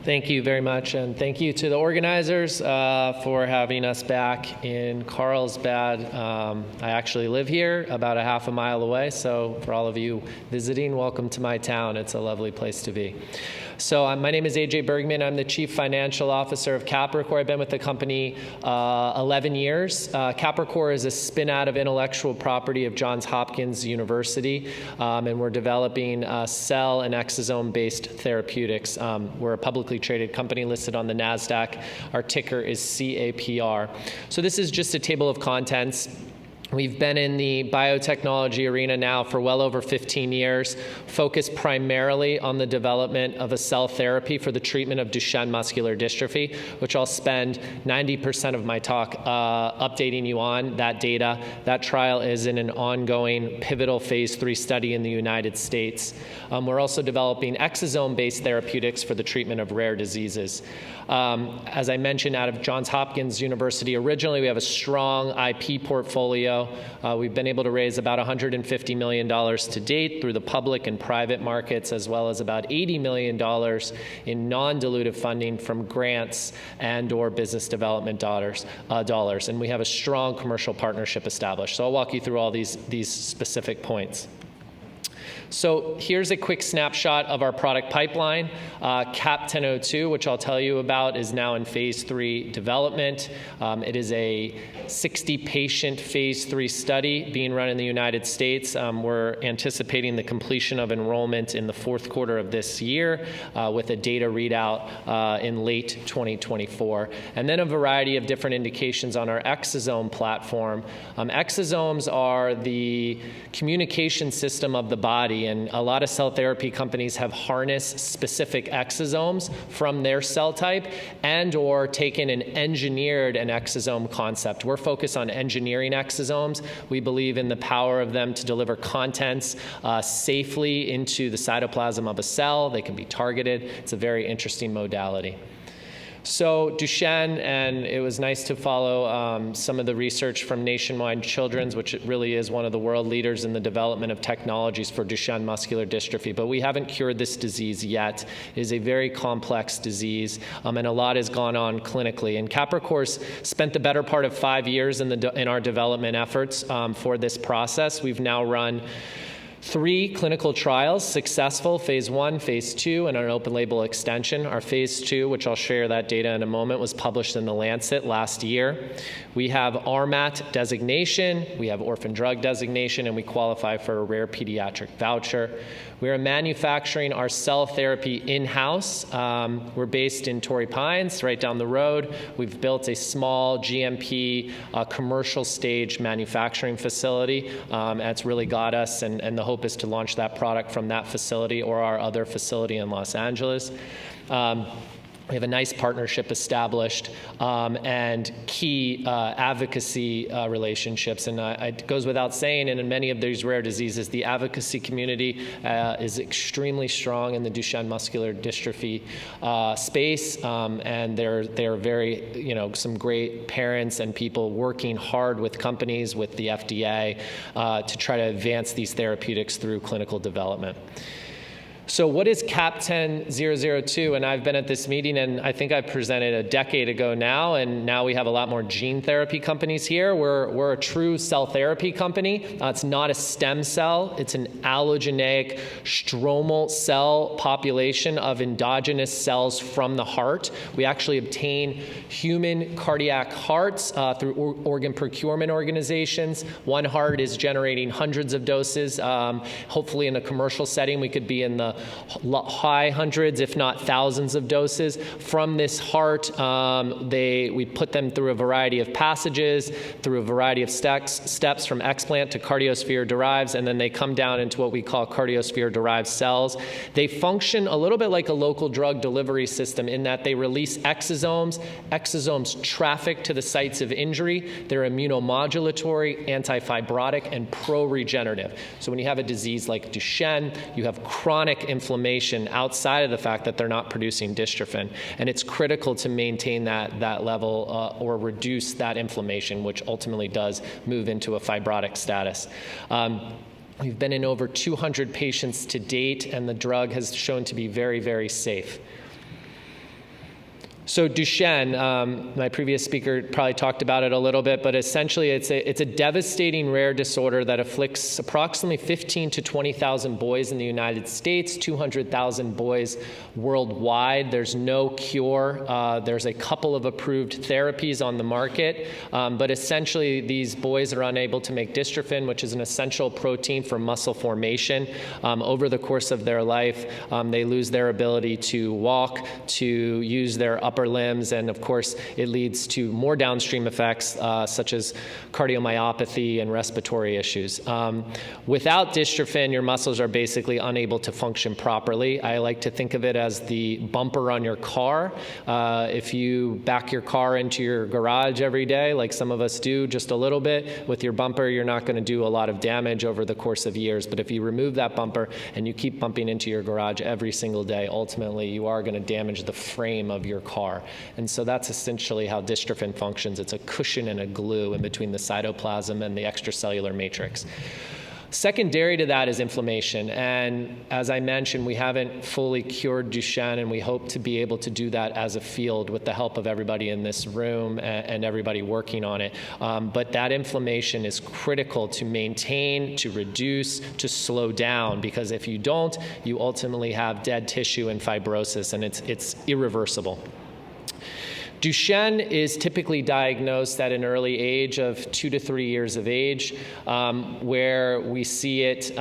Thank you very much, and thank you to the organizers for having us back in Carlsbad. I actually live here, about a half a mile away, so for all of you visiting, welcome to my town. It's a lovely place to be. So my name is AJ Bergman. I'm the Chief Financial Officer of Capricor. I've been with the company 11 years. Capricor is a spin-out of intellectual property of Johns Hopkins University, and we're developing cell and exosome-based therapeutics. We're a publicly traded company listed on the NASDAQ. Our ticker is CAPR. So this is just a table of contents. We've been in the biotechnology arena now for well over 15 years, focused primarily on the development of a cell therapy for the treatment of Duchenne muscular dystrophy, which I'll spend 90% of my talk updating you on that data. That trial is in an ongoing pivotal phase 3 study in the United States. We're also developing exosome-based therapeutics for the treatment of rare diseases. As I mentioned, out of Johns Hopkins University, originally we have a strong IP portfolio. We've been able to raise about $150 million to date through the public and private markets, as well as about $80 million in non-dilutive funding from grants and or business development dollars. And we have a strong commercial partnership established. So I'll walk you through all these specific points. So here's a quick snapshot of our product pipeline. CAP-1002, which I'll tell you about, is now in phase 3 development. It is a 60-patient phase 3 study being run in the United States. We're anticipating the completion of enrollment in the fourth quarter of this year with a data readout in late 2024. And then a variety of different indications on our exosome platform. Exosomes are the communication system of the body, and a lot of cell therapy companies have harnessed specific exosomes from their cell type and or taken and engineered an exosome concept. We're focused on engineering exosomes. We believe in the power of them to deliver contents safely into the cytoplasm of a cell. They can be targeted. It's a very interesting modality. So Duchenne, and it was nice to follow some of the research from Nationwide Children's, which really is one of the world leaders in the development of technologies for Duchenne muscular dystrophy. But we haven't cured this disease yet. It is a very complex disease, and a lot has gone on clinically. And Capricor's spent the better part of 5 years in our development efforts for this process. We've now run 3 clinical trials, successful, phase 1, phase 2, and an open label extension. Our phase 2, which I'll share that data in a moment, was published in The Lancet last year. We have RMAT designation, we have orphan drug designation, and we qualify for a rare pediatric voucher. We are manufacturing our cell therapy in-house. We're based in Torrey Pines, right down the road. We've built a small GMP commercial stage manufacturing facility. That's really got us, and the hope is to launch that product from that facility or our other facility in Los Angeles. We have a nice partnership established and key advocacy relationships. And it goes without saying, and in many of these rare diseases, the advocacy community is extremely strong in the Duchenne muscular dystrophy space. And they're very, some great parents and people working hard with companies, with the FDA, to try to advance these therapeutics through clinical development. So what is CAP-1002? And I've been at this meeting, and I think I presented a decade ago now, and now we have a lot more gene therapy companies here. We're a true cell therapy company. It's not a stem cell. It's an allogeneic stromal cell population of endogenous cells from the heart. We actually obtain human cardiac hearts through organ procurement organizations. One heart is generating hundreds of doses. Hopefully in a commercial setting, we could be in the high hundreds, if not thousands of doses. From this heart, we put them through a variety of passages, through a variety of steps from explant to cardiosphere-derived, and then they come down into what we call cardiosphere-derived cells. They function a little bit like a local drug delivery system in that they release exosomes. Exosomes traffic to the sites of injury. They're immunomodulatory, anti-fibrotic, and pro-regenerative. So when you have a disease like Duchenne, you have chronic inflammation outside of the fact that they're not producing dystrophin. And it's critical to maintain that level or reduce that inflammation, which ultimately does move into a fibrotic status. We've been in over 200 patients to date, and the drug has shown to be very, very safe. So Duchenne, my previous speaker probably talked about it a little bit, but essentially it's a devastating rare disorder that afflicts approximately 15 to 20,000 boys in the United States, 200,000 boys worldwide. There's no cure. There's a couple of approved therapies on the market, but essentially these boys are unable to make dystrophin, which is an essential protein for muscle formation. Over the course of their life, they lose their ability to walk, to use their upper limbs, and of course it leads to more downstream effects such as cardiomyopathy and respiratory issues. Without dystrophin, your muscles are basically unable to function properly. I like to think of it as the bumper on your car. If you back your car into your garage every day, like some of us do just a little bit, with your bumper you're not going to do a lot of damage over the course of years. But if you remove that bumper and you keep bumping into your garage every single day, ultimately you are going to damage the frame of your car. And so that's essentially how dystrophin functions. It's a cushion and a glue in between the cytoplasm and the extracellular matrix. Secondary to that is inflammation. And as I mentioned, we haven't fully cured Duchenne, and we hope to be able to do that as a field with the help of everybody in this room and everybody working on it. But that inflammation is critical to maintain, to reduce, to slow down, because if you don't, you ultimately have dead tissue and fibrosis, and it's irreversible. Duchenne is typically diagnosed at an early age of 2 to 3 years of age, where we see it,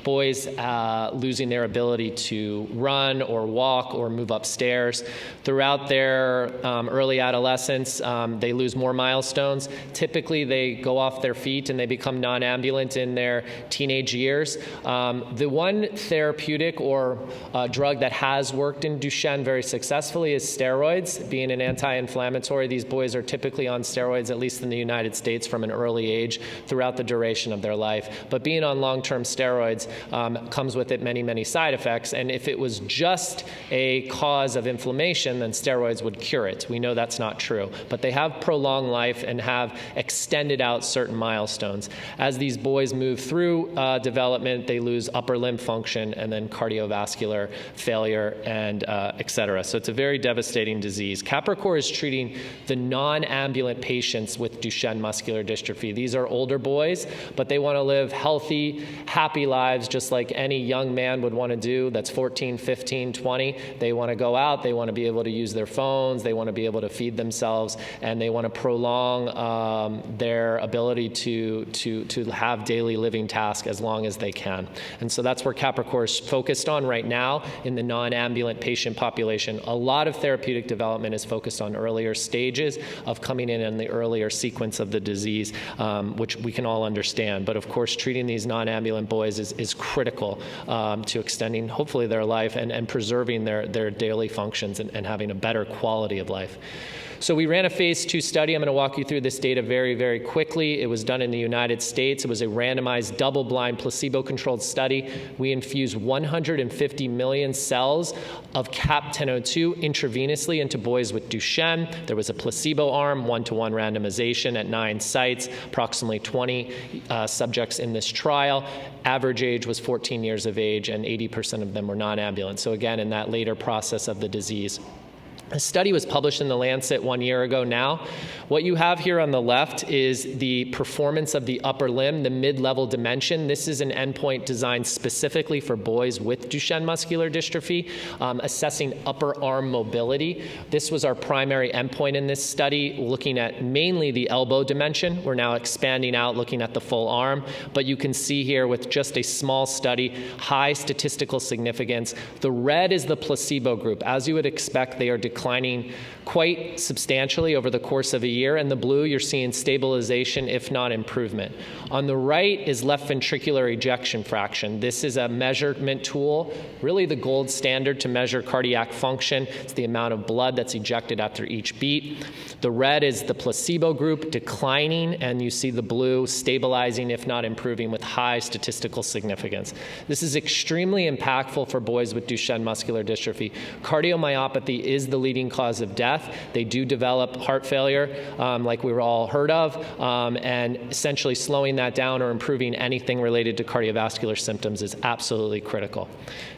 boys losing their ability to run or walk or move upstairs. Throughout their early adolescence, they lose more milestones. Typically, they go off their feet and they become non-ambulant in their teenage years. The one therapeutic or drug that has worked in Duchenne very successfully is steroids. Being an anti-inflammatory, these boys are typically on steroids, at least in the United States, from an early age throughout the duration of their life. But being on long-term steroids comes with it many, many side effects. And if it was just a cause of inflammation, then steroids would cure it. We know that's not true. But they have prolonged life and have extended out certain milestones. As these boys move through development, they lose upper limb function and then cardiovascular failure and et cetera. So it's a very devastating disease. Capricor is treating the non-ambulant patients with Duchenne muscular dystrophy. These are older boys, but they want to live healthy, happy lives just like any young man would want to do that's 14, 15, 20. They want to go out, they want to be able to use their phones, they want to be able to feed themselves, and they want to prolong their ability to have daily living tasks as long as they can. And so that's where Capricor is focused on right now in the non-ambulant patient population. A lot of therapeutic development is focused on earlier stages of coming in the earlier sequence of the disease, which we can all understand. But of course, treating these non-ambulant boys is critical to extending, hopefully, their life and preserving their daily functions and having a better quality of life. So we ran a phase 2 study. I'm going to walk you through this data very, very quickly. It was done in the United States. It was a randomized, double-blind, placebo-controlled study. We infused 150 million cells of CAP-1002 intravenously into boys with Duchenne. There was a placebo arm, 1-to-1 randomization at 9 sites, approximately 20 subjects in this trial. Average age was 14 years of age, and 80% of them were non-ambulant. So again, in that later process of the disease. A study was published in The Lancet 1 year ago now. What you have here on the left is the performance of the upper limb, the mid-level dimension. This is an endpoint designed specifically for boys with Duchenne muscular dystrophy, assessing upper arm mobility. This was our primary endpoint in this study, looking at mainly the elbow dimension. We're now expanding out, looking at the full arm. But you can see here with just a small study, high statistical significance. The red is the placebo group. As you would expect, they are declining quite substantially over the course of a year. And the blue, you're seeing stabilization, if not improvement. On the right is left ventricular ejection fraction. This is a measurement tool, really the gold standard to measure cardiac function. It's the amount of blood that's ejected after each beat. The red is the placebo group declining, and you see the blue stabilizing, if not improving, with high statistical significance. This is extremely impactful for boys with Duchenne muscular dystrophy. Cardiomyopathy is the leading cause of death. They do develop heart failure, like we were all heard of, and essentially slowing that down or improving anything related to cardiovascular symptoms is absolutely critical.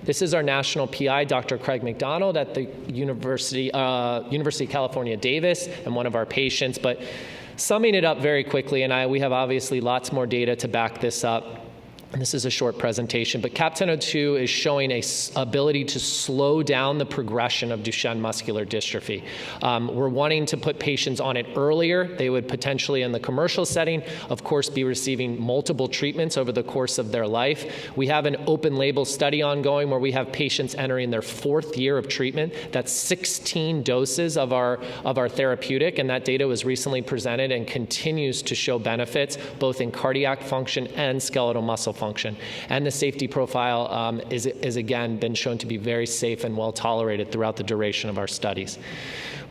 This is our national PI, Dr. Craig McDonald at the University of California, Davis, and one of our patients. But summing it up very quickly, and we have obviously lots more data to back this up. And this is a short presentation, but CAP-1002 is showing an ability to slow down the progression of Duchenne muscular dystrophy. We're wanting to put patients on it earlier. They would potentially, in the commercial setting, of course, be receiving multiple treatments over the course of their life. We have an open label study ongoing where we have patients entering their 4th year of treatment. That's 16 doses of our therapeutic, and that data was recently presented and continues to show benefits both in cardiac function and skeletal muscle function. And the safety profile is again been shown to be very safe and well tolerated throughout the duration of our studies.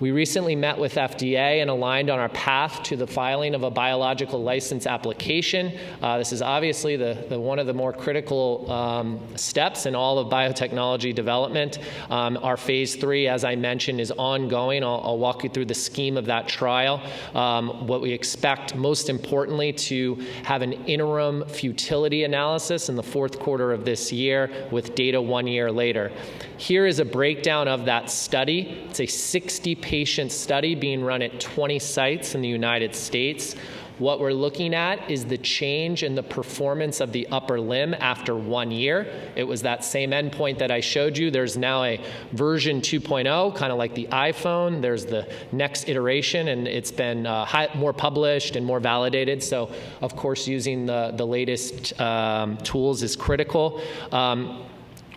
We recently met with FDA and aligned on our path to the filing of a biological license application. This is obviously one of the more critical steps in all of biotechnology development. Our phase 3, as I mentioned, is ongoing. I'll walk you through the scheme of that trial. What we expect, most importantly, to have an interim futility analysis in the 4th quarter of this year with data 1 year later. Here is a breakdown of that study. It's a 60-patient study being run at 20 sites in the United States. What we're looking at is the change in the performance of the upper limb after 1 year. It was that same endpoint that I showed you. There's now a version 2.0, kind of like the iPhone. There's the next iteration, and it's been more published and more validated. So, of course, using the latest tools is critical.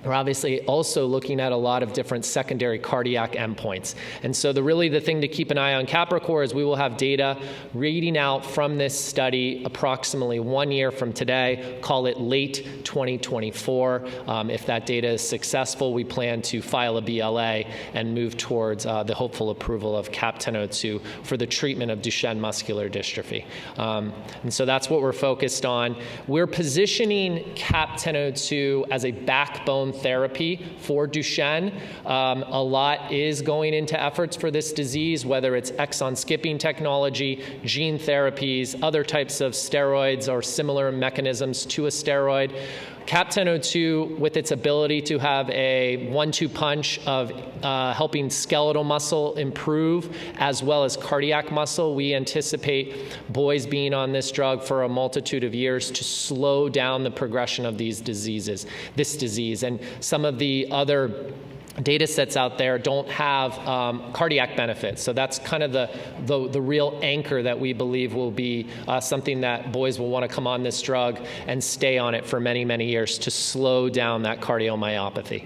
We're obviously also looking at a lot of different secondary cardiac endpoints. And so the thing to keep an eye on Capricor is we will have data reading out from this study approximately 1 year from today, call it late 2024. If that data is successful, we plan to file a BLA and move towards the hopeful approval of CAP-1002 for the treatment of Duchenne muscular dystrophy. And so that's what we're focused on. We're positioning CAP-1002 as a backbone therapy for Duchenne. A lot is going into efforts for this disease, whether it's exon skipping technology, gene therapies, other types of steroids or similar mechanisms to a steroid. CAP-1002, with its ability to have a 1-2 punch of helping skeletal muscle improve as well as cardiac muscle, we anticipate boys being on this drug for a multitude of years to slow down the progression of this disease. And some of the other data sets out there don't have cardiac benefits. So that's kind of the real anchor that we believe will be something that boys will want to come on this drug and stay on it for many, many years to slow down that cardiomyopathy.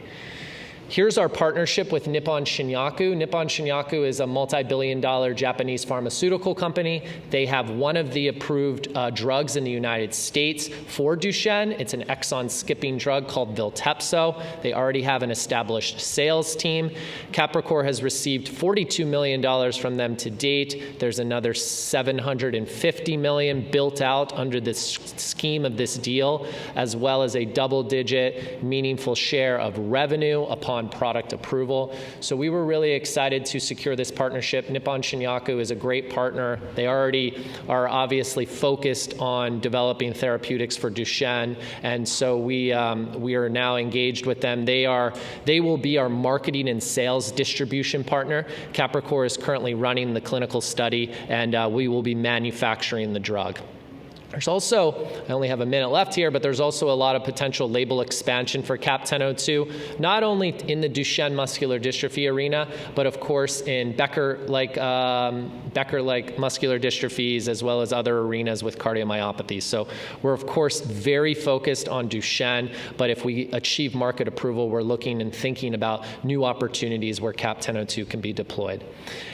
Here's our partnership with Nippon Shinyaku. Nippon Shinyaku is a multi-billion-dollar Japanese pharmaceutical company. They have one of the approved drugs in the United States for Duchenne. It's an exon skipping drug called Viltepso. They already have an established sales team. Capricor has received $42 million from them to date. There's another $750 million built out under this scheme of this deal, as well as a double-digit meaningful share of revenue upon product approval. So we were really excited to secure this partnership. Nippon Shinyaku is a great partner. They already are obviously focused on developing therapeutics for Duchenne, and so we are now engaged with them. They will be our marketing and sales distribution partner. Capricor is currently running the clinical study, and we will be manufacturing the drug. There's also, I only have a minute left here, but there's also a lot of potential label expansion for CAP-1002, not only in the Duchenne muscular dystrophy arena, but of course in Becker-like muscular dystrophies, as well as other arenas with cardiomyopathy. So we're of course very focused on Duchenne, but if we achieve market approval, we're looking and thinking about new opportunities where CAP-1002 can be deployed.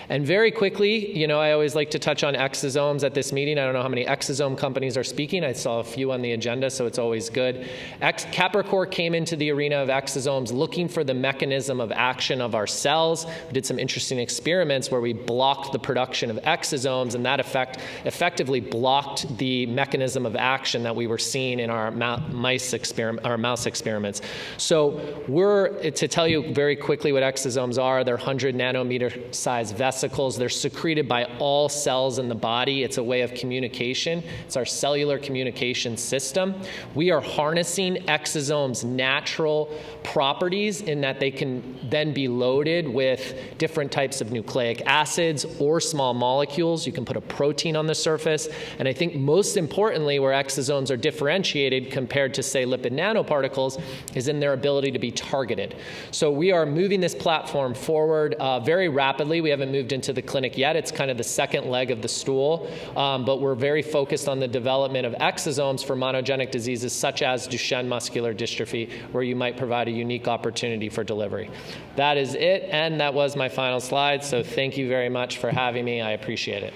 And very quickly, I always like to touch on exosomes at this meeting. I don't know how many exosome companies companies are speaking. I saw a few on the agenda, so it's always good. Capricor came into the arena of exosomes looking for the mechanism of action of our cells. We did some interesting experiments where we blocked the production of exosomes, and that effectively blocked the mechanism of action that we were seeing in our mouse experiments. So to tell you very quickly what exosomes are, they're 100 nanometer size vesicles. They're secreted by all cells in the body. It's a way of communication. It's our cellular communication system. We are harnessing exosomes' natural properties in that they can then be loaded with different types of nucleic acids or small molecules. You can put a protein on the surface. And I think most importantly, where exosomes are differentiated compared to, say, lipid nanoparticles is in their ability to be targeted. So we are moving this platform forward very rapidly. We haven't moved into the clinic yet. It's kind of the second leg of the stool, but we're very focused on the development of exosomes for monogenic diseases such as Duchenne muscular dystrophy, where you might provide a unique opportunity for delivery. That is it, and that was my final slide, so thank you very much for having me. I appreciate it.